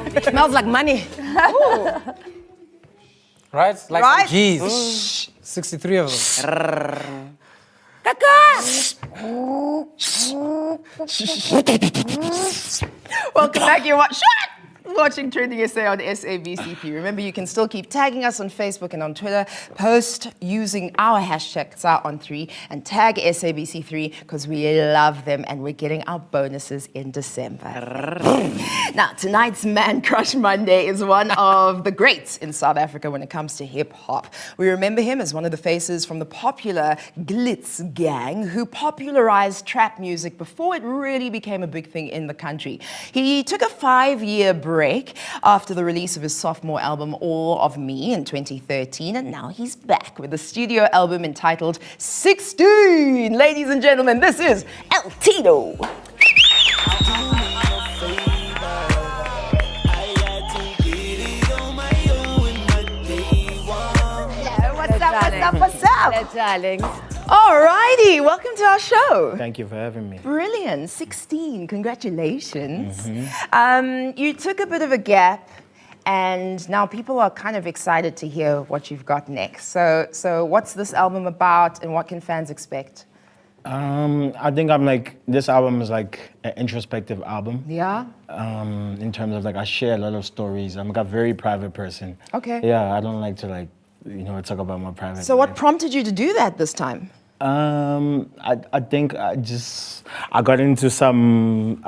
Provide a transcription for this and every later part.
Smells like money. Right? Like Right? some G's. 63 of them. Welcome back. Watching TrendingSA on SABCP. Remember, you can still keep tagging us on Facebook and on Twitter. Post using our hashtag #on3 and tag SABC3 because we love them and we're getting our bonuses in December. Now, tonight's Man Crush Monday is one of the greats in South Africa when it comes to hip hop. We remember him as one of the faces from the popular Glitz gang who popularized trap music before it really became a big thing in the country. He took a 5-year break after the release of his sophomore album All of Me in 2013, and now he's back with a studio album entitled 16. Ladies and gentlemen, this is L Tido. What's up? Hello, darling. Alrighty, welcome to our show. Thank you for having me. Brilliant, 16, congratulations. You took a bit of a gap and now people are kind of excited to hear what you've got next. So what's this album about and what can fans expect? I think this album is like an introspective album. Yeah? In terms of I share a lot of stories. I'm a very private person. Okay. Yeah, I don't like to talk about my private So life. what prompted you to do that this time? I think I got into some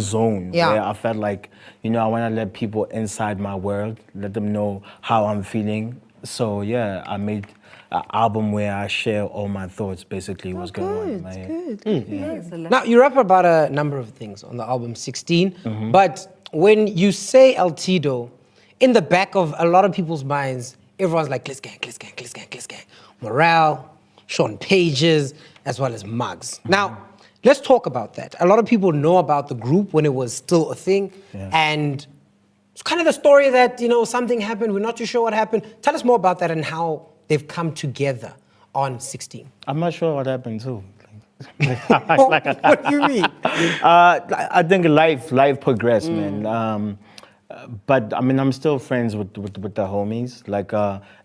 zone Yeah. where I felt I want to let people inside my world, let them know how I'm feeling. So yeah, I made an album where I share all my thoughts, basically what's going on in my head. Good. Now, you rap about a number of things on the album 16, but when you say El Tido, in the back of a lot of people's minds, everyone's like, Glitz gang, Glitz gang, Glitz gang, Glitz gang. Morale, Sean Pages, as well as Muggs. Now, let's talk about that. A lot of people know about the group when it was still a thing, and it's kind of the story that, something happened, we're not too sure what happened. Tell us more about that and how they've come together on 16. I'm not sure what happened too. What do you mean? I think life progressed, man. But I mean, I'm still friends with the homies.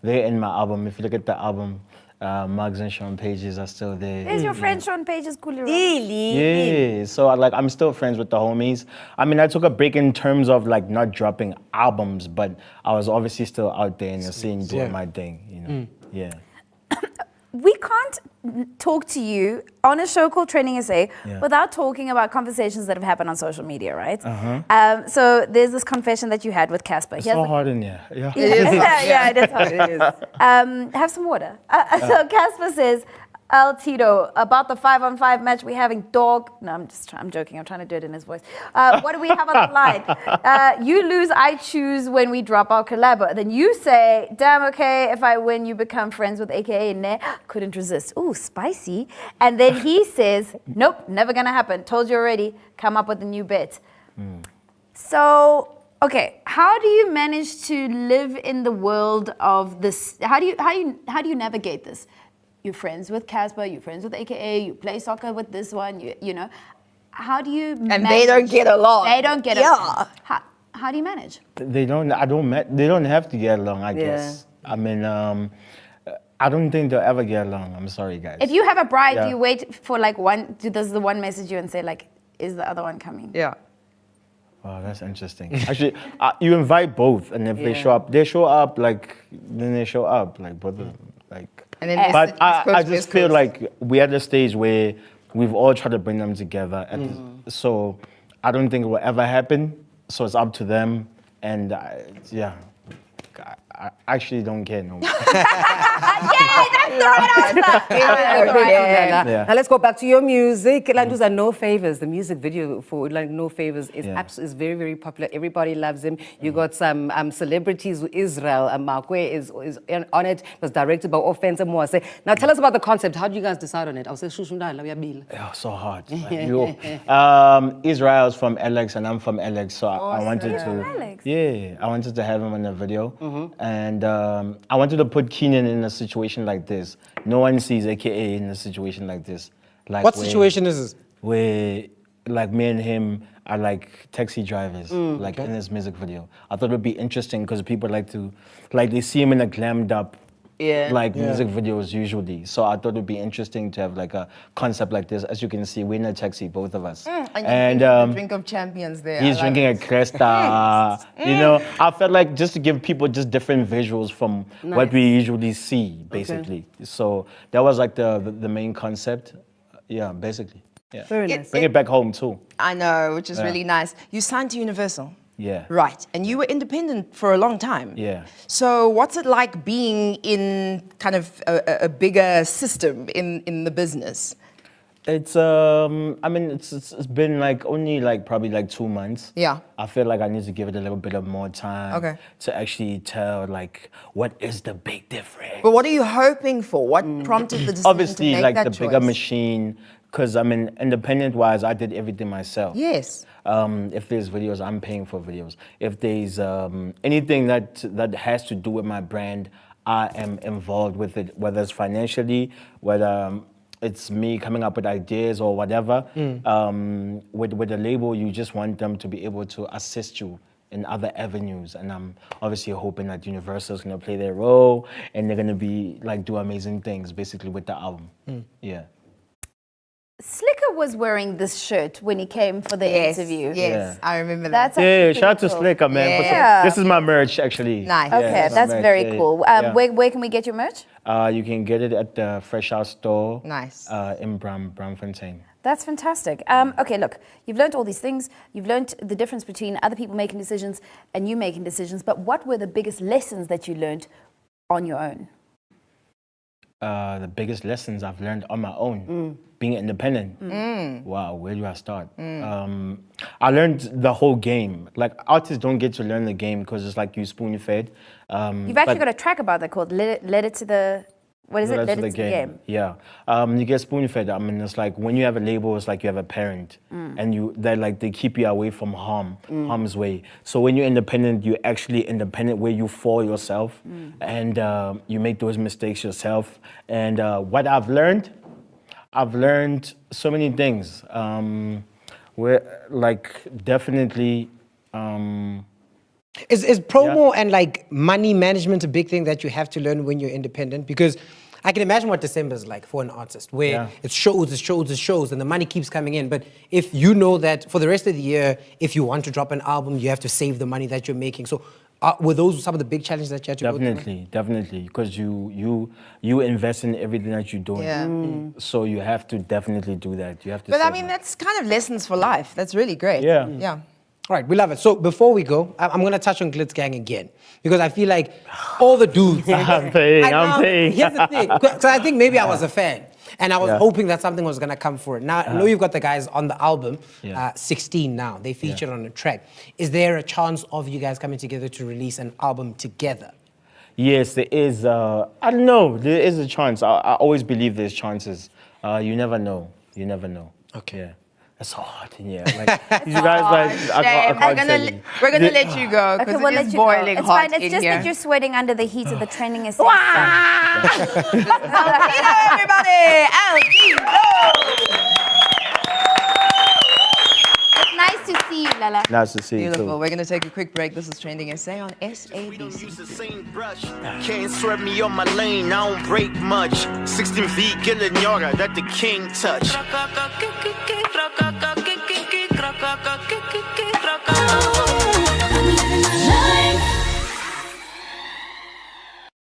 They're in my album. If you look at the album, Muggs and Sean Pages are still there. Is your friend Sean Pages cool? Yeah, so I'm still friends with the homies. I mean, I took a break in terms of not dropping albums, but I was obviously still out there in the scene doing my thing, Yeah. We can't talk to you on a show called TrendingSA without talking about conversations that have happened on social media, right? So there's this confession that you had with Casper. It's so hard in here. Yeah. Yeah, it is hard. It is. Have some water. So Casper says, L Tido, about the 5-on-5 match we're having, dog. No, I'm joking. I'm trying to do it in his voice. What do we have on the line? You lose, I choose when we drop our collabo. Then you say, damn, okay, if I win, you become friends with AKA Ne. Couldn't resist. Ooh, spicy. And then he says, nope, never gonna happen. Told you already. Come up with a new bit. So, okay, how do you manage to live in the world of this? How do you navigate this? You're friends with Casper, you're friends with AKA, you play soccer with this one, you know. How do you manage? And they don't get along. They don't get along. How do you manage? They don't have to get along, I guess. I mean, I don't think they'll ever get along. I'm sorry, guys. If you have a bride, do you wait for does the one message you and say is the other one coming? Yeah. Wow, that's interesting. Actually, you invite both, and if they show up, then they show up, both of them, And then But I just feel we're at a stage where we've all tried to bring them together. So I don't think it will ever happen. So it's up to them. And I actually don't care no more. That's the right answer. Now let's go back to your music. Those are No Favors. The music video for No Favors is very, very popular. Everybody loves him. You got some celebrities. Israel Makwe is on it. It was directed by Offensive Moase. Now tell us about the concept. How did you guys decide on it? I was saying, Yeah, so hard. Israel's from Alex and I'm from Alex, so I wanted to. I wanted to have him in the video, and I wanted to put Keenan in a situation like this. No one sees AKA in a situation like this. What situation is this? Where like me and him are like taxi drivers, like in this music video. I thought it would be interesting because people they see him in a glammed up, music videos usually. So I thought it would be interesting to have like a concept like this. As you can see, we're in a taxi, both of us. And you're drinking the drink of champions there. He's drinking a Cresta. You know, I felt like just to give people just different visuals from what we usually see, basically. So that was like the main concept. Yeah, basically. Yeah. Very nice. Bring it back home too. I know, which is really nice. You signed to Universal. Yeah. Right, and you were independent for a long time. Yeah. So what's it like being in kind of a bigger system in the business? It's I mean it's been like only like probably like 2 months. Yeah. I feel like I need to give it a little bit of more time. Okay. To actually tell like what is the big difference. But what are you hoping for? What prompted the decision Obviously to make like that the choice? bigger machine, because I mean independent wise I did everything myself. Yes. If there's videos, I'm paying for videos. If there's anything that has to do with my brand, I am involved with it, whether it's financially, whether it's me coming up with ideas or whatever. With the label, you just want them to be able to assist you in other avenues, and I'm obviously hoping that Universal's gonna play their role and they're gonna be like do amazing things basically with the album. Yeah. Slicker was wearing this shirt when he came for the interview. Yes, I remember that. That's actually Yeah, pretty shout out to cool. Slicker, man. Yeah. This is my merch, actually. Nice. Okay, Yeah, that's my very merch, yeah, cool. yeah. Where can we get your merch? You can get it at the Fresh Out store. Nice. In Bramfontein. That's fantastic. Okay, look, you've learned all these things. You've learned the difference between other people making decisions and you making decisions. But what were the biggest lessons that you learned on your own? The biggest lessons I've learned on my own, being independent. Wow, where do I start? I learned the whole game. Like artists don't get to learn the game because it's like you spoon fed. You've actually got a track about that called Let It to the... What is it? Let It to the Game. Yeah. You get spoon fed. I mean, it's like when you have a label, it's like you have a parent, and they keep you away from harm's way. So when you're independent, you're actually independent where you fall yourself, and you make those mistakes yourself. And what I've learned so many things. Where like definitely. Is promo and like money management a big thing that you have to learn when you're independent? Because I can imagine what December is like for an artist, where it's shows, and the money keeps coming in. But if you know that for the rest of the year, if you want to drop an album, you have to save the money that you're making. So were those some of the big challenges that you had to go through? Definitely, because you invest in everything that you're doing. Yeah. So you have to definitely do that. You have to. But I save mean, money. that's kind of lessons for life. That's really great. Yeah. Yeah. All right, we love it. So before we go, I'm going to touch on Glitz Gang again because I feel like all the dudes. I'm paying. Here's the thing. So I think maybe I was a fan, and I was hoping that something was going to come for it. Now, I know you've got the guys on the album, 16 now. They featured on a track. Is there a chance of you guys coming together to release an album together? Yes, there is. I don't know. There is a chance. I always believe there's chances. You never know. You never know. Okay. Yeah. It's so hot in here. Like, you guys, like, I can't tell you. We're gonna let you go because we'll it let is you go. boiling It's hot fine. It's in just here. that you're sweating under the heat of the TrendingSA. L Tido, everybody! L Tido! It's nice to see you, Lala. Nice to see you Beautiful. too. We're gonna take a quick break. This is TrendingSA on We don't SABC. use the same brush. Can't swerve me on my lane, I don't break much. 16V, Gillignora, that the king touch.